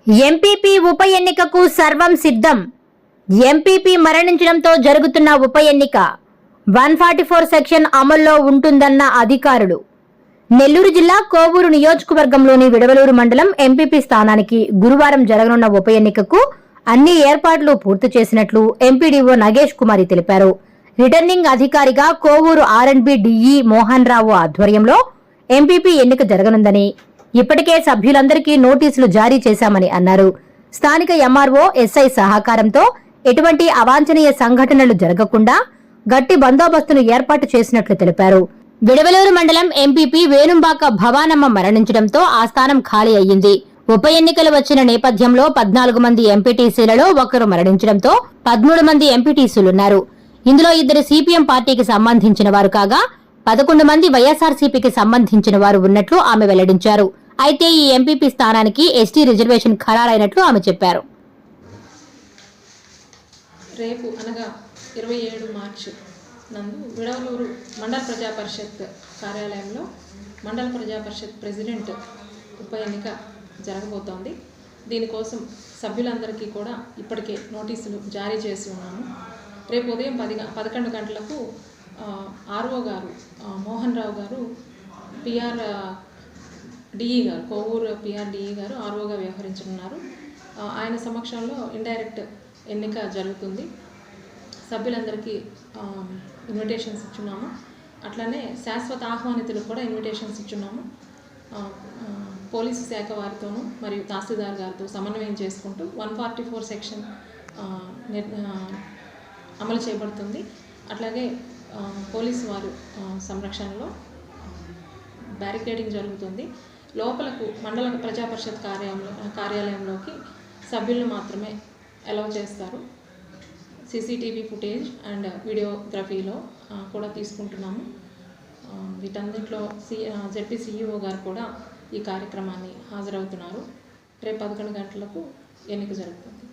MPP ఉప ఎన్నికకు సర్వం సిద్ధం. ఎంపీపీ మరణించడంతో జరుగుతున్న ఉప ఎన్నిక 144 సెక్షన్ అమల్లో ఉంటుందన్న అధికారులు. నెల్లూరు జిల్లా కోవూరు నియోజకవర్గంలోని విడవలూరు మండలం ఎంపీపీ స్థానానికి గురువారం జరగనున్న ఉప ఎన్నికకు అన్ని ఏర్పాట్లు పూర్తి చేసినట్లు ఎంపీడీఓ నగేష్ కుమారి తెలిపారు. రిటర్నింగ్ అధికారిగా కోవూరు ఆర్ఎండ్బి డిఈ మోహన్ రావు ఆధ్వర్యంలో ఎంపీపీ ఎన్నిక జరగనుందని, ఇప్పటికే సభ్యులందరికీ నోటీసులు జారీ చేశామని అన్నారు. స్థానిక ఎంఆర్ఓ ఎస్ఐ సహకారంతో ఎటువంటి అవాంఛనీయ సంఘటనలు జరగకుండా గట్టి బందోబస్తును ఏర్పాటు చేసినట్లు తెలిపారు. విడవలూరు మండలం ఎంపీపీ వేణుంబాక భవానమ్మ మరణించడంతో ఆ స్థానం ఖాళీ అయ్యింది. ఉప ఎన్నికలు వచ్చిన నేపథ్యంలో 14 మంది ఎంపీటీసీలలో ఒకరు మరణించడంతో 13 మంది ఎంపీటీసీలున్నారు. ఇందులో 2 సిపిఎం పార్టీకి సంబంధించిన వారు కాగా 11 మంది వైఎస్ఆర్సీపీకి సంబంధించిన వారు ఉన్నట్లు ఆమె వెల్లడించారు. అయితే ఈ ఎంపీపీ స్థానానికి ఎస్టీ రిజర్వేషన్ ఖరారైనట్లు ఆమె చెప్పారు. రేపు అనగా 27 మార్చి నందు విడవలూరు మండల ప్రజా పరిషత్ కార్యాలయంలో మండల ప్రజా పరిషత్ ప్రెసిడెంట్ ఉప ఎన్నిక జరగబోతోంది. దీనికోసం సభ్యులందరికీ కూడా ఇప్పటికే నోటీసులు జారీ చేసి ఉన్నాము. రేపు ఉదయం 11 గంటలకు ఆర్ఓ గారు మోహన్ రావు గారు పిఆర్ డిఈ గారు కోవూరు పిఆర్ డిఈ గారు ఆర్ఓగా వ్యవహరించనున్నారు. ఆయన సమక్షంలో ఇండైరెక్ట్ ఎన్నిక జరుగుతుంది. సభ్యులందరికీ ఇన్విటేషన్స్ ఇచ్చున్నాము. అట్లనే శాశ్వత ఆహ్వానితులకు కూడా ఇన్విటేషన్స్ ఇచ్చున్నాము. పోలీసు శాఖ వారితోనూ మరియు తహసీల్దార్ గారితో సమన్వయం చేసుకుంటూ 144 సెక్షన్ అమలు చేయబడుతుంది. అట్లాగే పోలీసు వారు సంరక్షణలో బ్యారికేడింగ్ జరుగుతుంది. లోపలకు మండల ప్రజా పరిషత్ కార్యాలయంలోకి సభ్యులను మాత్రమే అలౌ చేస్తారు. సీసీటీవీ ఫుటేజ్ అండ్ వీడియోగ్రఫీలో కూడా తీసుకుంటున్నాము. వీటన్నిటిలో జెడ్పీ సిఇఓ గారు కూడా ఈ కార్యక్రమాన్ని హాజరవుతున్నారు. రేపు 11 గంటలకు ఎన్నిక జరుగుతుంది.